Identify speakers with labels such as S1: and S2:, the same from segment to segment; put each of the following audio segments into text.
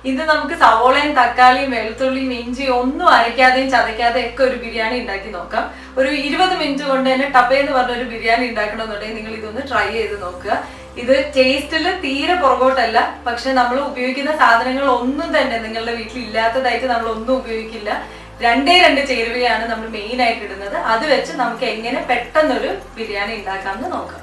S1: ഇന്ന് നമുക്ക് സവോളയും തക്കാളിയും വെളുത്തുള്ളിയും ഇഞ്ചിയും ഒന്നും അരയ്ക്കാതെയും ചതയ്ക്കാതെയും ഒക്കെ ഒരു ബിരിയാണി ഉണ്ടാക്കി നോക്കാം. ഒരു 20 മിനിറ്റ് കൊണ്ട് തന്നെ ടപ്പേന്ന് പറഞ്ഞ ഒരു ബിരിയാണി ഉണ്ടാക്കണമെന്നുണ്ടെങ്കിൽ നിങ്ങൾ ഇതൊന്ന് ട്രൈ ചെയ്ത് നോക്കുക. ഇത് ടേസ്റ്റിൽ തീരെ പുറകോട്ടല്ല. പക്ഷെ നമ്മൾ ഉപയോഗിക്കുന്ന സാധനങ്ങൾ ഒന്നും തന്നെ നിങ്ങളുടെ വീട്ടിൽ ഇല്ലാത്തതായിട്ട് നമ്മൾ ഒന്നും ഉപയോഗിക്കില്ല. രണ്ടേ ചേരുവയാണ് നമ്മൾ മെയിൻ ആയിട്ട് ഇടുന്നത്. അത് വെച്ച് നമുക്ക് എങ്ങനെ പെട്ടെന്നൊരു ബിരിയാണി ഉണ്ടാക്കാമെന്ന് നോക്കാം.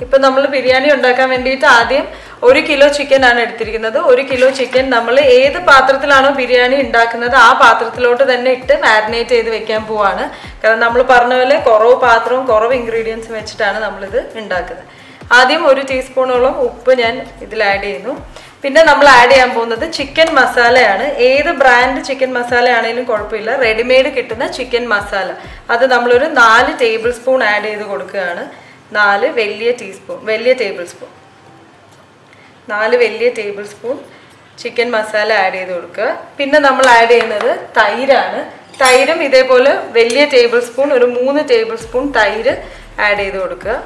S1: ഇപ്പൊ നമ്മൾ ബിരിയാണി ഉണ്ടാക്കാൻ വേണ്ടിയിട്ട് ആദ്യം 1 കിലോ ചിക്കൻ ആണ് എടുത്തിരിക്കുന്നത്. 1 കിലോ ചിക്കൻ നമ്മൾ ഏത് പാത്രത്തിലാണോ ബിരിയാണി ഉണ്ടാക്കുന്നത് ആ പാത്രത്തിലോട്ട് തന്നെ ഇട്ട് മാരിനേറ്റ് ചെയ്ത് വെക്കാൻ പോവാണ്. കാരണം നമ്മൾ പറഞ്ഞ പോലെ കുറവ് പാത്രവും കുറവ് ഇൻഗ്രീഡിയൻസും വെച്ചിട്ടാണ് നമ്മളിത് ഉണ്ടാക്കുന്നത്. ആദ്യം 1 ടീസ്പൂണോളം ഉപ്പ് ഞാൻ ഇതിൽ ആഡ് ചെയ്യുന്നു. പിന്നെ നമ്മൾ ആഡ് ചെയ്യാൻ പോകുന്നത് ചിക്കൻ മസാലയാണ്. ഏത് ബ്രാൻഡ് ചിക്കൻ മസാല ആണെങ്കിലും കുഴപ്പമില്ല, റെഡിമെയ്ഡ് കിട്ടുന്ന ചിക്കൻ മസാല. അത് നമ്മളൊരു 4 ടേബിൾ സ്പൂൺ ആഡ് ചെയ്ത് കൊടുക്കുകയാണ്. 4 വലിയ table spoon chicken masala add ചെയ്ത് കൊടുക്കുക. പിന്നെ നമ്മൾ ആഡ് ചെയ്യുന്നത് തൈരാണ്. തൈരും ഇതേപോലെ വലിയ ടേബിൾ സ്പൂൺ, ഒരു 3 ടേബിൾ സ്പൂൺ തൈര് ആഡ് ചെയ്ത് കൊടുക്കുക.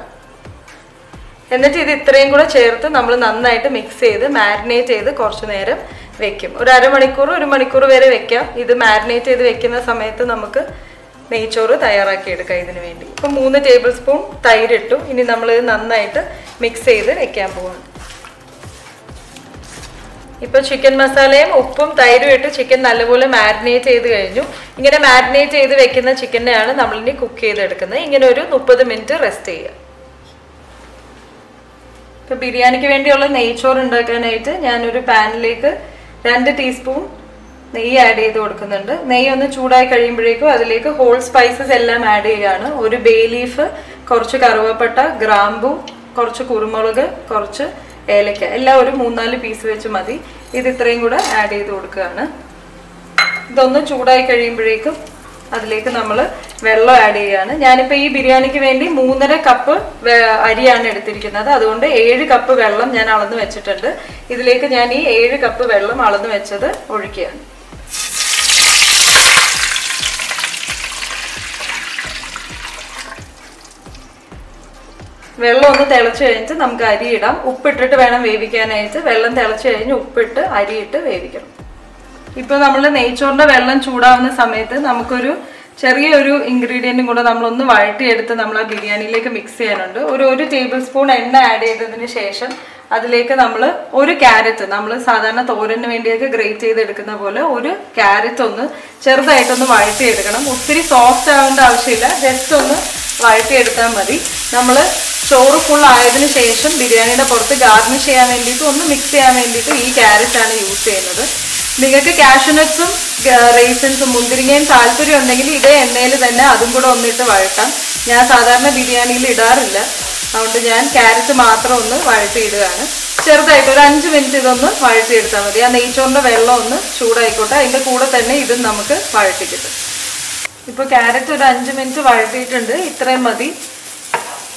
S1: എന്നിട്ട് ഇത് ഇത്രയും കൂടെ ചേർത്ത് നമ്മൾ നന്നായിട്ട് മിക്സ് ചെയ്ത് മാരിനേറ്റ് ചെയ്ത് കുറച്ച് നേരം വെക്കും. ഒരു അരമണിക്കൂർ 1 മണിക്കൂർ വരെ വെക്കാം. ഇത് മാരിനേറ്റ് ചെയ്ത് വെക്കുന്ന സമയത്ത് നമുക്ക് നെയ്ച്ചോറ് തയ്യാറാക്കി എടുക്കാം. ഇതിനു വേണ്ടി ഇപ്പം 3 ടേബിൾ സ്പൂൺ തൈരിട്ടു. ഇനി നമ്മൾ ഇത് നന്നായിട്ട് മിക്സ് ചെയ്ത് വെക്കാൻ പോവാണ്. ഇപ്പൊ ചിക്കൻ മസാലയും ഉപ്പും തൈരും ഇട്ട് ചിക്കൻ നല്ലപോലെ മാരിനേറ്റ് ചെയ്ത് കഴിഞ്ഞു. ഇങ്ങനെ മാരിനേറ്റ് ചെയ്ത് വെക്കുന്ന ചിക്കനെയാണ് നമ്മളിനി കുക്ക് ചെയ്തെടുക്കുന്നത്. ഇങ്ങനെ ഒരു 30 മിനിറ്റ് റെസ്റ്റ് ചെയ്യുക. ഇപ്പൊ ബിരിയാണിക്ക് വേണ്ടിയുള്ള നെയ്ച്ചോറ് ഉണ്ടാക്കാനായിട്ട് ഞാനൊരു പാനിലേക്ക് 2 ടീസ്പൂൺ നെയ്യ് ആഡ് ചെയ്ത് കൊടുക്കുന്നുണ്ട്. നെയ്യ് ഒന്ന് ചൂടായി കഴിയുമ്പോഴേക്കും അതിലേക്ക് ഹോൾ സ്പൈസസ് എല്ലാം ആഡ് ചെയ്യുകയാണ്. ഒരു ബേ ലീഫ്, കുറച്ച് കറുവപ്പട്ട, ഗ്രാമ്പു, കുറച്ച് കുരുമുളക്, കുറച്ച് ഏലക്ക, എല്ലാം ഒരു 3-4 പീസ് വെച്ച് മതി. ഇത് ഇത്രയും കൂടെ ആഡ് ചെയ്ത് കൊടുക്കുകയാണ്. ഇതൊന്ന് ചൂടായി കഴിയുമ്പോഴേക്കും അതിലേക്ക് നമ്മൾ വെള്ളം ആഡ് ചെയ്യുകയാണ്. ഞാനിപ്പോൾ ഈ ബിരിയാണിക്ക് വേണ്ടി 3.5 കപ്പ് അരിയാണ് എടുത്തിരിക്കുന്നത്. അതുകൊണ്ട് 7 കപ്പ് വെള്ളം ഞാൻ അളന്ന് വെച്ചിട്ടുണ്ട്. ഇതിലേക്ക് ഞാൻ ഈ 7 കപ്പ് വെള്ളം അളന്ന് വെച്ചത് ഒഴിക്കുകയാണ്. വെള്ളം ഒന്ന് തിളച്ച് കഴിഞ്ഞിട്ട് നമുക്ക് അരി ഇടാം. ഉപ്പിട്ടിട്ട് വേണം വേവിക്കാനായിട്ട്. വെള്ളം തിളച്ച് കഴിഞ്ഞ് ഉപ്പിട്ട് അരിയിട്ട് വേവിക്കണം. ഇപ്പൊ നമ്മൾ നെയ്ച്ചോറിന്റെ വെള്ളം ചൂടാവുന്ന സമയത്ത് നമുക്കൊരു ചെറിയൊരു ഇൻഗ്രീഡിയൻറ്റും കൂടെ നമ്മളൊന്ന് വഴട്ടിയെടുത്ത് നമ്മൾ ആ ബിരിയാണിയിലേക്ക് മിക്സ് ചെയ്യാനുണ്ട്. ഒരു 1 ടേബിൾ സ്പൂൺ എണ്ണ ആഡ് ചെയ്തതിന് ശേഷം അതിലേക്ക് നമ്മൾ ഒരു ക്യാരറ്റ്, നമ്മൾ സാധാരണ തോരന് വേണ്ടിയൊക്കെ ഗ്രേറ്റ് ചെയ്തെടുക്കുന്ന പോലെ ഒരു ക്യാരറ്റ് ഒന്ന് ചെറുതായിട്ടൊന്ന് വഴട്ടിയെടുക്കണം. ഒത്തിരി സോഫ്റ്റ് ആവേണ്ട ആവശ്യമില്ല, ജസ്റ്റ് ഒന്ന് വഴട്ടിയെടുത്താൽ മതി. നമ്മൾ ചോറ് ഫുൾ ആയതിനു ശേഷം ബിരിയാണിയുടെ പുറത്ത് ഗാർണിഷ് ചെയ്യാൻ വേണ്ടിയിട്ട് ഒന്ന് മിക്സ് ചെയ്യാൻ വേണ്ടിയിട്ട് ഈ ക്യാരറ്റാണ് യൂസ് ചെയ്യുന്നത്. നിങ്ങൾക്ക് കാഷ്യൂനട്ട്സും റൈസിൻസും മുന്തിരിങ്ങയും താല്പര്യം ഉണ്ടെങ്കിൽ ഇതേ എണ്ണയിൽ തന്നെ അതും കൂടെ ഒന്നിട്ട് വഴട്ടാം. ഞാൻ സാധാരണ ബിരിയാണിയിൽ ഇടാറില്ല, അതുകൊണ്ട് ഞാൻ ക്യാരറ്റ് മാത്രം ഒന്ന് വഴട്ടിയിടുകയാണ്. ചെറുതായിട്ട് ഒരു 5 മിനിറ്റ് ഇതൊന്ന് വഴട്ടിയെടുത്താൽ മതി. ആ നെയ്ച്ചോറിൻ്റെ വെള്ളം ഒന്ന് ചൂടായിക്കോട്ടെ, അതിൻ്റെ കൂടെ തന്നെ ഇതും നമുക്ക് വഴട്ടി കിട്ടും. ഇപ്പോൾ ക്യാരറ്റ് ഒരു 5 മിനിറ്റ് വഴട്ടിയിട്ടുണ്ട്. ഇത്രയും മതി.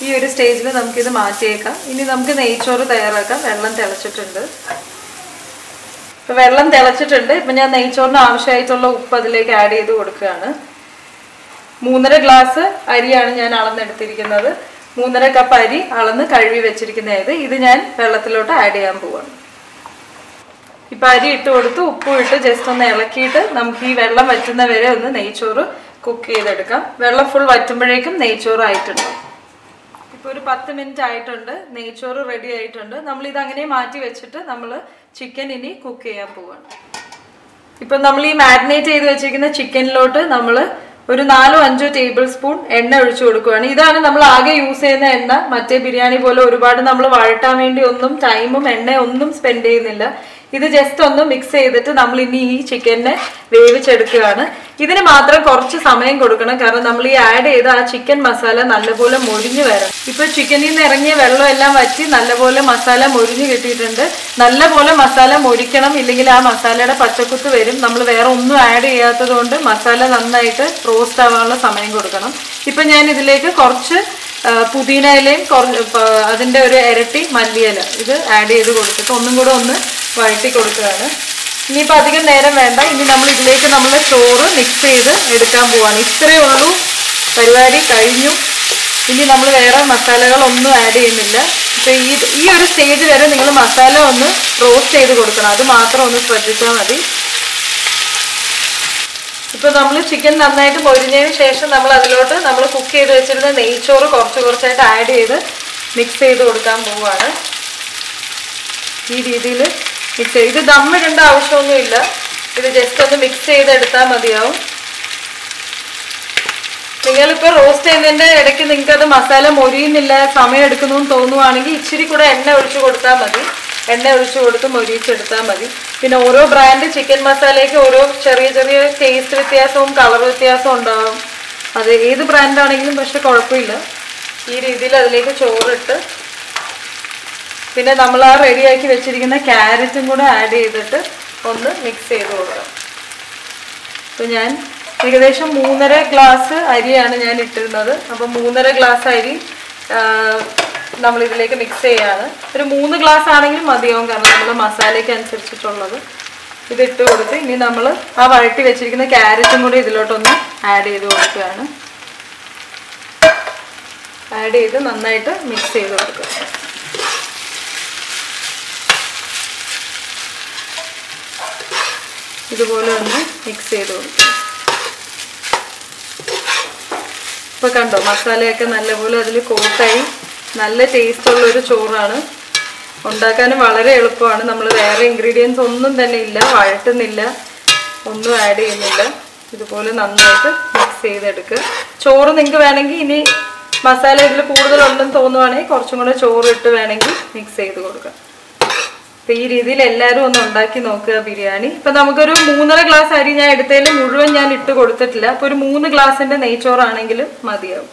S1: ഈ ഒരു സ്റ്റേജിൽ നമുക്കിത് മാറ്റിയേക്കാം. ഇനി നമുക്ക് നെയ്ച്ചോറ് തയ്യാറാക്കാം. വെള്ളം തിളച്ചിട്ടുണ്ട്. ഇപ്പം വെള്ളം തിളച്ചിട്ടുണ്ട്. ഇപ്പം ഞാൻ നെയ്ച്ചോറിന് ആവശ്യമായിട്ടുള്ള ഉപ്പ് അതിലേക്ക് ആഡ് ചെയ്ത് കൊടുക്കുകയാണ്. 3.5 ഗ്ലാസ് അരിയാണ് ഞാൻ അളന്നെടുത്തിരിക്കുന്നത്. 3.5 കപ്പ് അരി അളന്ന് കഴുകി വെച്ചിരിക്കുന്നത് ഇത് ഞാൻ വെള്ളത്തിലോട്ട് ആഡ് ചെയ്യാൻ പോവാണ്. ഇപ്പം അരി ഇട്ട് കൊടുത്ത് ഉപ്പും ഇട്ട് ജസ്റ്റ് ഒന്ന് ഇളക്കിയിട്ട് നമുക്ക് ഈ വെള്ളം വറ്റുന്ന വരെ ഒന്ന് നെയ്ച്ചോറ് കുക്ക് ചെയ്തെടുക്കാം. വെള്ളം ഫുൾ വറ്റുമ്പോഴേക്കും നെയ്ച്ചോറ് ആയിട്ടുണ്ട്. ഇപ്പോൾ ഒരു 10 മിനിറ്റ് ആയിട്ടുണ്ട്. നെയ്ച്ചോറ് റെഡി ആയിട്ടുണ്ട്. നമ്മളിത് അങ്ങനെ മാറ്റി വെച്ചിട്ട് നമ്മൾ ചിക്കൻ ഇനി കുക്ക് ചെയ്യാൻ പോവാണ്. ഇപ്പം നമ്മൾ ഈ മാരിനേറ്റ് ചെയ്ത് വെച്ചിരിക്കുന്ന ചിക്കനിലോട്ട് നമ്മൾ ഒരു 4-5 ടേബിൾ സ്പൂൺ എണ്ണ ഒഴിച്ചു കൊടുക്കുകയാണ്. ഇതാണ് നമ്മൾ ആകെ യൂസ് ചെയ്യുന്ന എണ്ണ. മറ്റേ ബിരിയാണി പോലെ ഒരുപാട് നമ്മൾ വഴട്ടാൻ വേണ്ടി ഒന്നും ടൈമും എണ്ണയും ഒന്നും സ്പെൻഡ് ചെയ്യുന്നില്ല. ഇത് ജസ്റ്റ് ഒന്ന് മിക്സ് ചെയ്തിട്ട് നമ്മൾ ഇനി ഈ ചിക്കനെ വേവിച്ചെടുക്കുകയാണ്. ഇതിന് മാത്രം കുറച്ച് സമയം കൊടുക്കണം, കാരണം നമ്മൾ ഈ ആഡ് ചെയ്ത ആ ചിക്കൻ മസാല നല്ലപോലെ മൊരിഞ്ഞു വരണം. ഇപ്പൊ ചിക്കനിൽ നിന്ന് ഇറങ്ങിയ വെള്ളം എല്ലാം വറ്റി നല്ലപോലെ മസാല മൊരിഞ്ഞു കിട്ടിയിട്ടുണ്ട്. നല്ലപോലെ മസാല മൊരിക്കണം, ഇല്ലെങ്കിൽ ആ മസാലയുടെ പച്ചക്കുത്ത് വരും. നമ്മൾ വേറെ ഒന്നും ആഡ് ചെയ്യാത്തത് കൊണ്ട് മസാല നന്നായിട്ട് റോസ്റ്റ് ആവാനുള്ള സമയം കൊടുക്കണം. ഇപ്പൊ ഞാൻ ഇതിലേക്ക് കുറച്ച് പുതിന ഇലയും അതിൻ്റെ ഒരു ഇരട്ടി മല്ലിയില ഇത് ആഡ് ചെയ്ത് കൊടുത്തിട്ട് ഒന്നും കൂടെ ഒന്ന് വഴറ്റി കൊടുക്കുകയാണ്. ഇനിയിപ്പോൾ അധികം നേരം വേണ്ട. ഇനി നമ്മൾ ഇതിലേക്ക് നമ്മൾ ചോറ് മിക്സ് ചെയ്ത് എടുക്കാൻ പോവാണ്. ഇത്രയേ ഉള്ളൂ, പരിപാടി കഴിഞ്ഞു. ഇനി നമ്മൾ വേറെ മസാലകളൊന്നും ആഡ് ചെയ്യുന്നില്ല. ഇപ്പൊ ഈ ഒരു സ്റ്റേജ് വരെ നിങ്ങൾ മസാല ഒന്ന് റോസ്റ്റ് ചെയ്ത് കൊടുക്കണം. അത് മാത്രം ഒന്ന് ശ്രദ്ധിച്ചാൽ മതി. ഇപ്പൊ നമ്മൾ ചിക്കൻ നന്നായിട്ട് മൊരിഞ്ഞതിന് ശേഷം നമ്മൾ അതിലോട്ട് നമ്മൾ കുക്ക് ചെയ്ത് വെച്ചിരുന്ന നെയ്ച്ചോറ് കുറച്ച് കുറച്ചായിട്ട് ആഡ് ചെയ്ത് മിക്സ് ചെയ്ത് കൊടുക്കാൻ പോവുകയാണ്. ഈ രീതിയിൽ മിക്സ് ചെയ്ത് ഇത് ദമ്മിടേണ്ട ആവശ്യമൊന്നുമില്ല. ഇത് ജസ്റ്റ് ഒന്ന് മിക്സ് ചെയ്തെടുത്താൽ മതിയാവും. നിങ്ങളിപ്പോൾ റോസ്റ്റ് ചെയ്യുന്നതിൻ്റെ ഇടയ്ക്ക് നിങ്ങൾക്ക് അത് മസാല മൊരിയുന്നില്ല, സമയം എടുക്കുന്നു എന്ന് തോന്നുവാണെങ്കിൽ ഇച്ചിരി കൂടെ എണ്ണ ഒഴിച്ച് കൊടുത്താൽ മതി. എണ്ണ ഒഴിച്ച് കൊടുത്ത് മൊരിയിച്ചെടുത്താൽ മതി. പിന്നെ ഓരോ ബ്രാൻഡ് ചിക്കൻ മസാലയ്ക്ക് ഓരോ ചെറിയ ചെറിയ ടേസ്റ്റ് വ്യത്യാസവും കളർ വ്യത്യാസവും ഉണ്ടാകും. അത് ഏത് ബ്രാൻഡാണെങ്കിലും പക്ഷെ കുഴപ്പമില്ല. ഈ രീതിയിൽ അതിലേക്ക് ചോറിട്ട് പിന്നെ നമ്മൾ ആ റെഡിയാക്കി വെച്ചിരിക്കുന്ന ക്യാരറ്റും കൂടെ ആഡ് ചെയ്തിട്ട് ഒന്ന് മിക്സ് ചെയ്ത് കൊടുക്കാം. അപ്പോൾ ഞാൻ ഏകദേശം 3.5 ഗ്ലാസ് അരിയാണ് ഞാൻ ഇട്ടിരുന്നത്. അപ്പം 3.5 ഗ്ലാസ് അരി നമ്മളിതിലേക്ക് മിക്സ് ചെയ്യാണ്. ഒരു 3 ഗ്ലാസ് ആണെങ്കിലും മതിയാവും, കാരണം നമ്മൾ മസാലയ്ക്ക് അനുസരിച്ചിട്ടുള്ളത്. ഇതിട്ട് കൊടുത്ത് ഇനി നമ്മൾ ആ വഴറ്റി വെച്ചിരിക്കുന്ന ക്യാരറ്റും കൂടി ഇതിലോട്ടൊന്ന് ആഡ് ചെയ്ത് കൊടുക്കുകയാണ്. ആഡ് ചെയ്ത് നന്നായിട്ട് മിക്സ് ചെയ്ത് കൊടുക്കുക. ഇതുപോലെ ഒന്ന് മിക്സ് ചെയ്ത് കൊടുക്കുക. ഇപ്പോൾ കണ്ടോ മസാലയൊക്കെ നല്ലപോലെ അതിൽ കോട്ടായി നല്ല ടേസ്റ്റുള്ളൊരു ചോറാണ്. ഉണ്ടാക്കാനും വളരെ എളുപ്പമാണ്. നമ്മൾ വേറെ ഇൻഗ്രീഡിയൻസ് ഒന്നും തന്നെ ഇല്ല, വഴറ്റുന്നില്ല, ഒന്നും ആഡ് ചെയ്യുന്നില്ല. ഇതുപോലെ നന്നായിട്ട് മിക്സ് ചെയ്തെടുക്കുക. ചോറ് നിങ്ങൾക്ക് വേണമെങ്കിൽ ഇനി മസാല ഇതിൽ കൂടുതലുണ്ടെന്ന് തോന്നുവാണെങ്കിൽ കുറച്ചും കൂടെ ചോറ് ഇട്ട് വേണമെങ്കിൽ മിക്സ് ചെയ്ത് കൊടുക്കുക. അപ്പം ഈ രീതിയിൽ എല്ലാവരും ഒന്ന് ഉണ്ടാക്കി നോക്കുക ബിരിയാണി. ഇപ്പം നമുക്കൊരു 3.5 ഗ്ലാസ് അരി ഞാൻ എടുത്തതിൽ മുഴുവൻ ഞാൻ ഇട്ട് കൊടുത്തിട്ടില്ല. അപ്പോൾ ഒരു 3 ഗ്ലാസിൻ്റെ നെയ്ച്ചോറാണെങ്കിലും മതിയാവും.